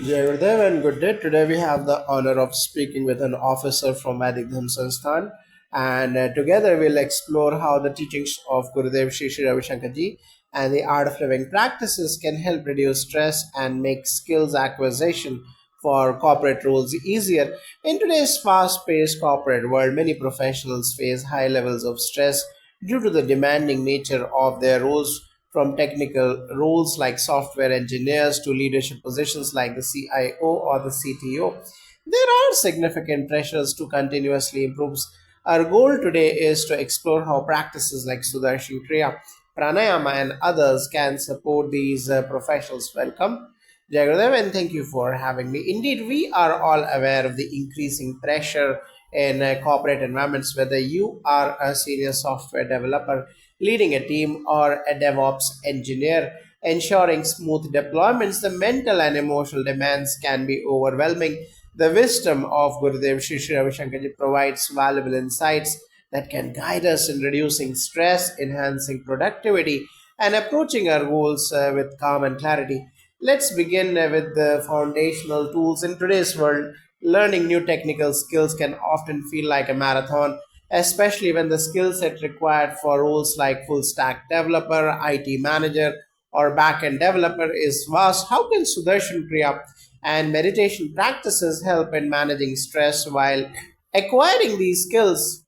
Jai Gurudev and good day. Today we have the honor of speaking with an officer from Vedic Dharma Sansthan, and together we'll explore how the teachings of Gurudev Shri Ravi Shankar Ji and the art of living practices can help reduce stress and make skills acquisition for corporate roles easier. In today's fast-paced corporate world, many professionals face high levels of stress due to the demanding nature of their roles, from technical roles like software engineers to leadership positions like the CIO or the CTO. There are significant pressures to continuously improve. Our goal today is to explore how practices like Sudarshan Kriya, Pranayama, and others can support these professionals. Welcome, Jagadev, and thank you for having me. Indeed, we are all aware of the increasing pressure in corporate environments, whether you are a senior software developer leading a team or a DevOps engineer. Ensuring smooth deployments, the mental and emotional demands can be overwhelming. The wisdom of Gurudev Shri Shri Ravi Shankar Ji provides valuable insights that can guide us in reducing stress, enhancing productivity, and approaching our goals with calm and clarity. Let's begin with the foundational tools. In today's world, learning new technical skills can often feel like a marathon, especially when the skill set required for roles like full stack developer, IT manager, or backend developer is vast. How can Sudarshan Kriya and meditation practices help in managing stress while acquiring these skills?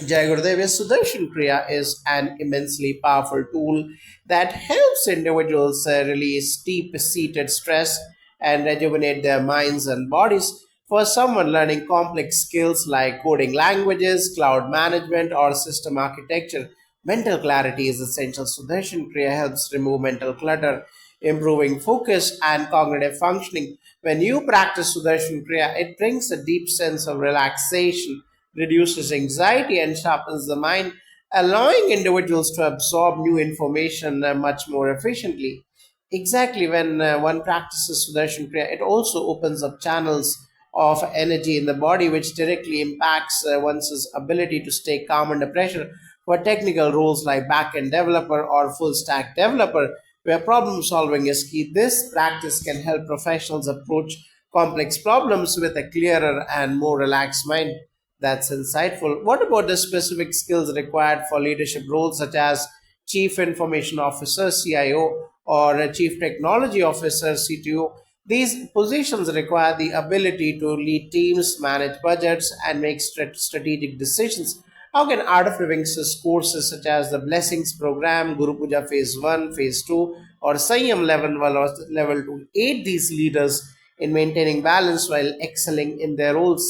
Jai Gurudev, Sudarshan Kriya is an immensely powerful tool that helps individuals release deep seated stress and rejuvenate their minds and bodies. For someone learning complex skills like coding languages, cloud management, or system architecture, mental clarity is essential. Sudarshan Kriya helps remove mental clutter, improving focus and cognitive functioning. When you practice Sudarshan Kriya, it brings a deep sense of relaxation, reduces anxiety, and sharpens the mind, allowing individuals to absorb new information much more efficiently. Exactly, when one practices Sudarshan Kriya, it also opens up channels of energy in the body, which directly impacts one's ability to stay calm under pressure. For technical roles like backend developer or full stack developer, where problem solving is key, this practice can help professionals approach complex problems with a clearer and more relaxed mind. That's insightful. What about the specific skills required for leadership roles such as Chief Information Officer, CIO, or a Chief Technology Officer, CTO? These positions require the ability to lead teams, manage budgets, and make strategic decisions. How can Art of Living courses such as the Blessings Program, Guru Puja Phase 1, Phase 2, or Sanyam Level 1 or Level 2 aid these leaders in maintaining balance while excelling in their roles?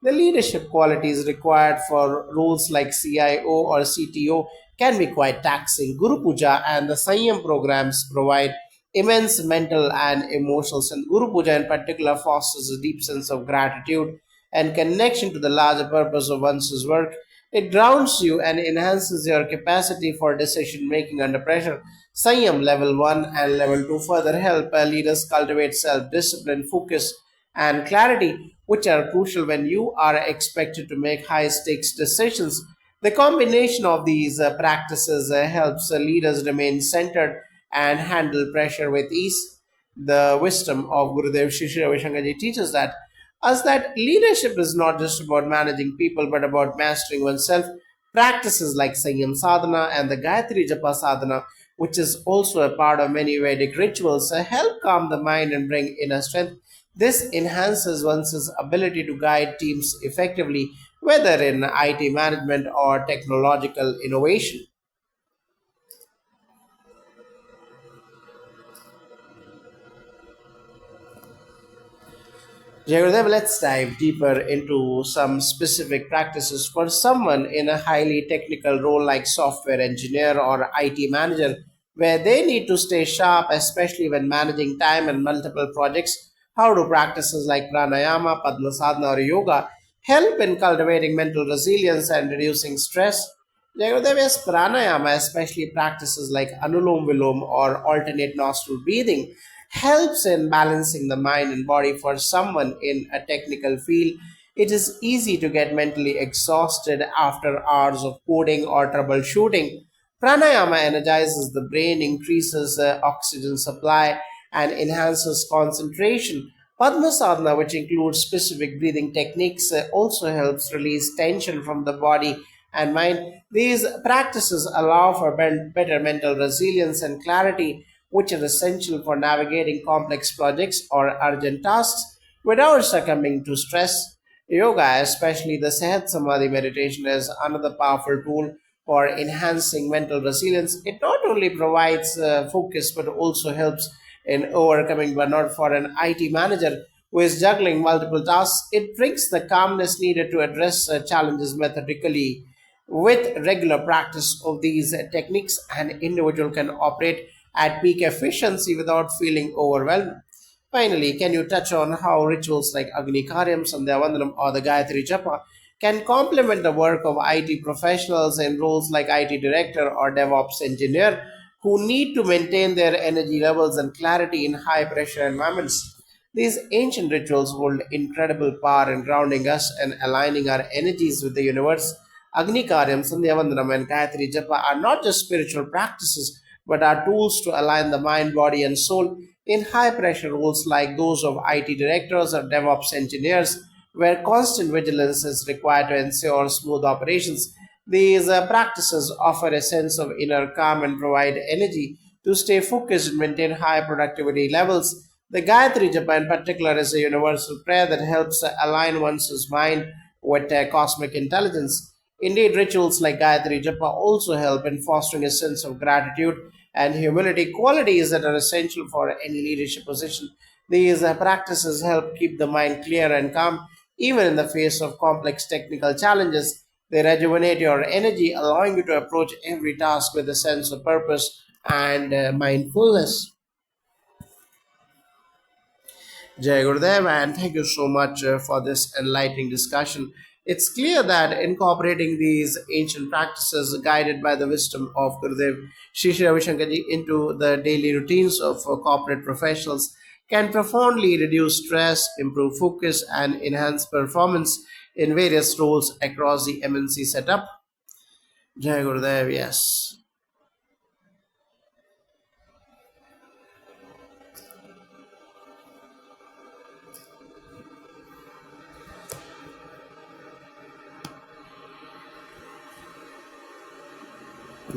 The leadership qualities required for roles like CIO or CTO can be quite taxing. Guru Puja and the Sanyam programs provide immense mental and emotional sense. Guru Puja, in particular, fosters a deep sense of gratitude and connection to the larger purpose of one's work. It grounds you and enhances your capacity for decision making under pressure. Sanyam level 1 and level 2 further help leaders cultivate self discipline, focus, and clarity, which are crucial when you are expected to make high stakes decisions. The combination of these practices helps leaders remain centered and handle pressure with ease. The wisdom of Gurudev Shri Shri Ravi Shankar Ji teaches that us that leadership is not just about managing people but about mastering oneself. Practices like Sanyam Sadhana and the Gayatri Japa Sadhana, which is also a part of many Vedic rituals, help calm the mind and bring inner strength. This enhances one's ability to guide teams effectively, whether in IT management or technological innovation. Jagadev, let's dive deeper into some specific practices for someone in a highly technical role like software engineer or IT manager, where they need to stay sharp, especially when managing time and multiple projects. How do practices like pranayama, padma sadhana, or yoga help in cultivating mental resilience and reducing stress? Jagadev, yes, pranayama, especially practices like anulom vilom or alternate nostril breathing, helps in balancing the mind and body. For someone in a technical field, it is easy to get mentally exhausted after hours of coding or troubleshooting. Pranayama energizes the brain, increases oxygen supply, and enhances concentration. Padma sadhana, which includes specific breathing techniques, also helps release tension from the body and mind. These practices allow for better mental resilience and clarity, which are essential for navigating complex projects or urgent tasks without succumbing to stress. Yoga, especially the Sehat Samadhi meditation, is another powerful tool for enhancing mental resilience. It not only provides focus but also helps in overcoming burnout for an IT manager who is juggling multiple tasks. It brings the calmness needed to address challenges methodically. With regular practice of these techniques, an individual can operate at peak efficiency without feeling overwhelmed. Finally, can you touch on how rituals like Agni Karyam, Sandhya Vandanam, or the Gayatri Japa can complement the work of IT professionals in roles like IT director or DevOps engineer who need to maintain their energy levels and clarity in high pressure environments? These ancient rituals hold incredible power in grounding us and aligning our energies with the universe. Agni Karyam, Sandhya Vandanam, and Gayatri Japa are not just spiritual practices but are tools to align the mind, body, and soul in high pressure roles like those of IT directors or DevOps engineers, where constant vigilance is required to ensure smooth operations. These practices offer a sense of inner calm and provide energy to stay focused and maintain high productivity levels. The Gayatri Japa, in particular, is a universal prayer that helps align one's mind with cosmic intelligence. Indeed, rituals like Gayatri Japa also help in fostering a sense of gratitude and humility, qualities that are essential for any leadership position. These practices help keep the mind clear and calm, even in the face of complex technical challenges. They rejuvenate your energy, allowing you to approach every task with a sense of purpose and mindfulness. Jai Gurudev, and thank you so much for this enlightening discussion. It's clear that incorporating these ancient practices guided by the wisdom of Gurudev Shri Shri Ravi Shankarji into the daily routines of corporate professionals can profoundly reduce stress, improve focus, and enhance performance in various roles across the MNC setup. Jai Gurudev, yes.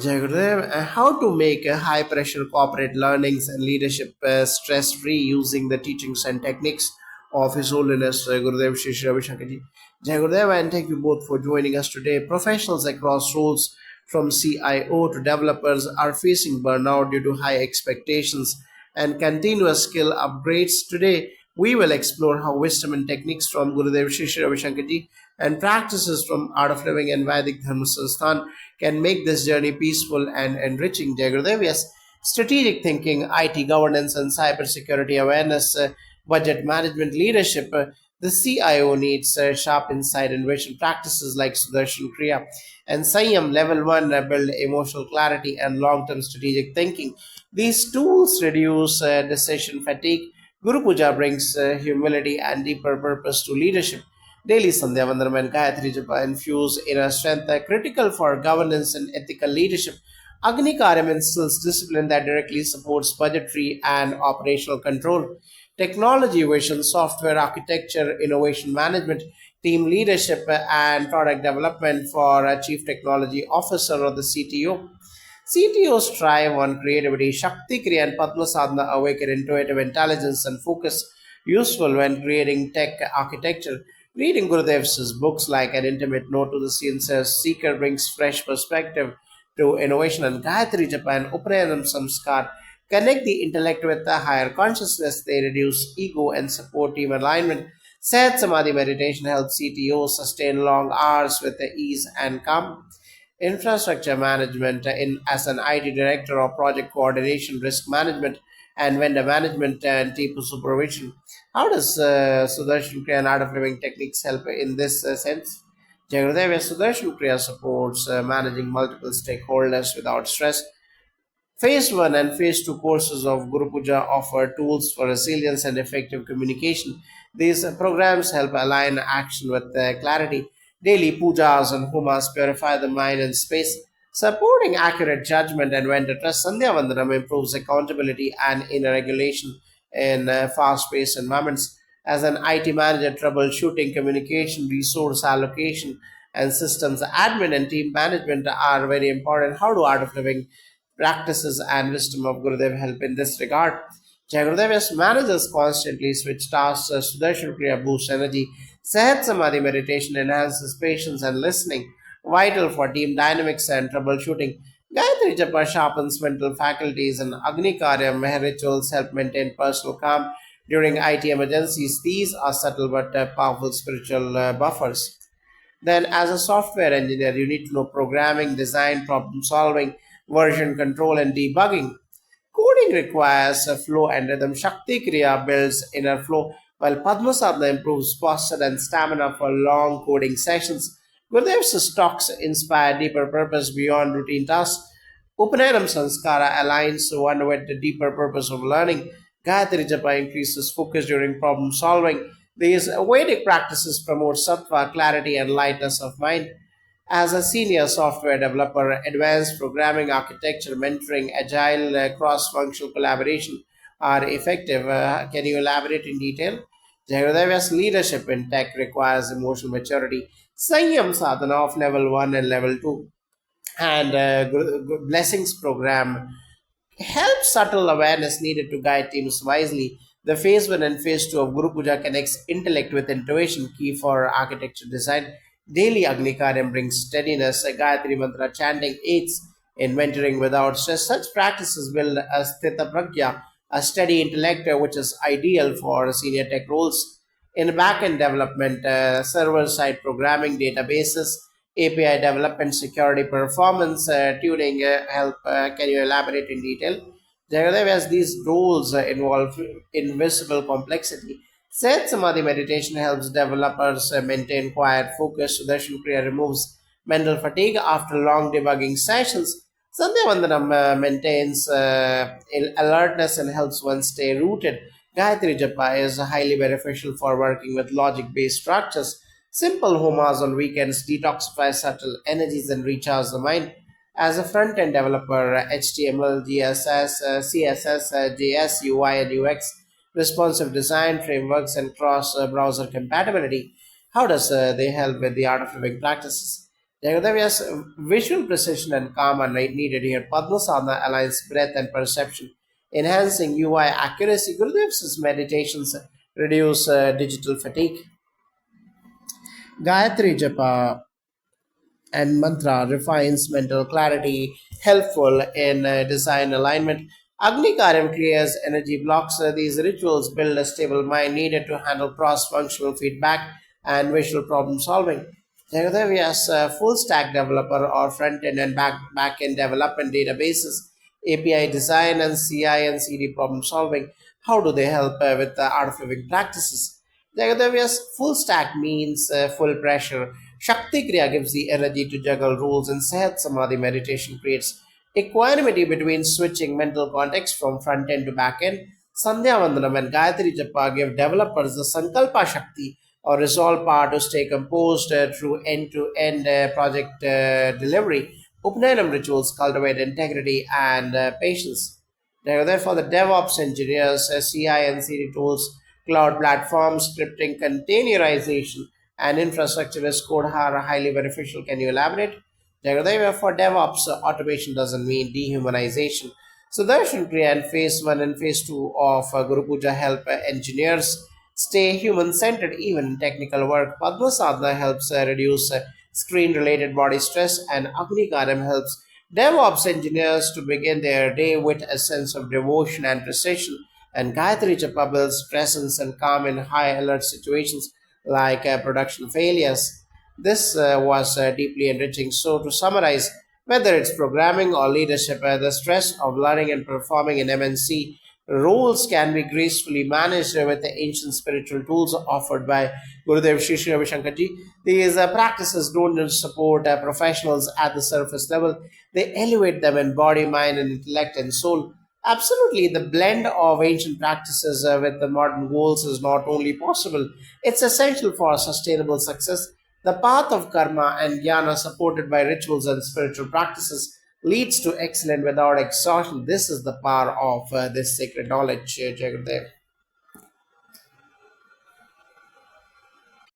Jai Gurudev, how to make high pressure corporate learnings and leadership stress free using the teachings and techniques of His Holiness Gurudev Shri Shri Ravi Shankarji. Jai Gurudev, and thank you both for joining us today. Professionals across roles from CIO to developers are facing burnout due to high expectations and continuous skill upgrades. Today, we will explore how wisdom and techniques from Gurudev Shri Shri Ravi Shankarji and practices from Art of Living and Vedic Dharma Sansthan can make this journey peaceful and enriching. Jai Gurudev, yes. Strategic thinking, IT governance, and cybersecurity awareness, budget management leadership. The CIO needs sharp insight and vision practices like Sudarshan Kriya and Sanyam Level 1 build emotional clarity and long term strategic thinking. These tools reduce decision fatigue. Guru Puja brings humility and deeper purpose to leadership. Daily Sandhya Vandanam and Gayatri Japa infuse inner strength critical for governance and ethical leadership. Agni Karyam instills discipline that directly supports budgetary and operational control. Technology vision, software architecture, innovation management, team leadership, and product development for a chief technology officer or the CTO. CTOs strive on creativity. Shakti Kriya and Padma Sadhana awaken intuitive intelligence and focus, useful when creating tech architecture. Reading Gurudev's books like An Intimate Note to the Sciences Seeker brings fresh perspective to innovation, and Gayatri Japan, Uprayanam Samskar connect the intellect with the higher consciousness. They reduce ego and support team alignment. Sat Samadhi meditation helps CTOs sustain long hours with the ease and calm. Infrastructure management in as an IT director or project coordination, risk management, and vendor management and team supervision. How does Sudarshan Kriya and Art of Living techniques help in this sense? Jagadev Sudarshan Kriya supports managing multiple stakeholders without stress. Phase 1 and Phase 2 courses of Guru Puja offer tools for resilience and effective communication. These programs help align action with clarity. Daily pujas and homas purify the mind and space. Supporting accurate judgment and vendor trust, Sandhya Vandanam improves accountability and inner regulation in fast paced environments. As an IT manager, troubleshooting, communication, resource allocation, and systems admin and team management are very important. How do art of living practices and wisdom of Gurudev help in this regard? Jai Gurudev's managers constantly switch tasks. Sudarshan Kriya boosts energy. Sahat Samadhi meditation enhances patience and listening, vital for team dynamics and troubleshooting. Gayatri Japa sharpens mental faculties, and Agni Karya rituals help maintain personal calm during IT emergencies. These are subtle but powerful spiritual buffers. Then, as a software engineer, you need to know programming, design, problem solving, version control, and debugging. Coding requires a flow and rhythm. Shakti Kriya builds inner flow, while Padma Sadhana improves posture and stamina for long coding sessions. Gurudev's talks inspire deeper purpose beyond routine tasks. Upanayam Sanskara aligns one with the deeper purpose of learning. Gayatri Japa increases focus during problem solving. These Vedic practices promote sattva, clarity, and lightness of mind. As a senior software developer, advanced programming architecture, mentoring, agile cross functional collaboration are effective. Can you elaborate in detail? Jagadeva's leadership in tech requires emotional maturity. Sanyam sadhana of level 1 and level 2 and blessings program help subtle awareness needed to guide teams wisely. The phase 1 and phase 2 of Guru Puja connects intellect with intuition, key for architecture design. Daily Agni Karyam brings steadiness. Gayatri Mantra chanting aids in mentoring without stress. Such practices build a sthita pragya, a steady intellect, which is ideal for senior tech roles. In backend development, server side programming, databases, API development, security, performance tuning help. Can you elaborate in detail? Jagadev, as these roles involve invisible complexity. Seth Samadhi meditation helps developers maintain quiet focus. Sudarshan Kriya removes mental fatigue after long debugging sessions. Sandhya Vandanam maintains alertness and helps one stay rooted. Gayatri Japa is highly beneficial for working with logic based structures. Simple homas on weekends detoxify subtle energies and recharge the mind. As a front end developer, HTML, GSS, CSS, JS, UI, and UX, responsive design frameworks, and cross browser compatibility, how does they help with the art of living practices? Jagadaviya's visual precision and calm are needed here. Padma Sadhana aligns breath and perception, enhancing UI accuracy. Gurudev's meditations reduce digital fatigue. Gayatri Japa and mantra refines mental clarity, helpful in design alignment. Agni Karyam creates energy blocks. These rituals build a stable mind needed to handle cross functional feedback and visual problem solving. Jagadavi, as a full stack developer or front end and back end development databases, API design, and CI and CD problem solving, how do they help with the art of living practices? Jagadaviya's full stack means full pressure. Shakti Kriya gives the energy to juggle rules, and Sehat Samadhi meditation creates equanimity between switching mental context from front end to back end. Sandhya Vandanam and Gayatri Japa give developers the Sankalpa Shakti or resolve power to stay composed through end to end project delivery. Upanayam rituals cultivate integrity and patience. Therefore, the DevOps engineers, CI and CD tools, cloud platforms, scripting, containerization, and infrastructure as code are highly beneficial. Can you elaborate? Jagadev, for DevOps, automation doesn't mean dehumanization. So Darshan Kriya and phase 1 and phase 2 of Guru Puja help engineers stay human centered even in technical work. Padma Sadhana helps reduce screen related body stress, and Agni Karam helps DevOps engineers to begin their day with a sense of devotion and precision. And Gayatri Japa builds presence and calm in high alert situations like production failures. This was deeply enriching. So, to summarize, whether it's programming or leadership, the stress of learning and performing in MNC roles can be gracefully managed with the ancient spiritual tools offered by Gurudev Shri Shri Ravi Shankar Ji. These practices don't just support professionals at the surface level, they elevate them in body, mind, and intellect and soul. Absolutely, the blend of ancient practices with the modern goals is not only possible, it's essential for sustainable success. The path of karma and jnana, supported by rituals and spiritual practices, leads to excellence without exhaustion. This is the power of this sacred knowledge, Jai Gurudev.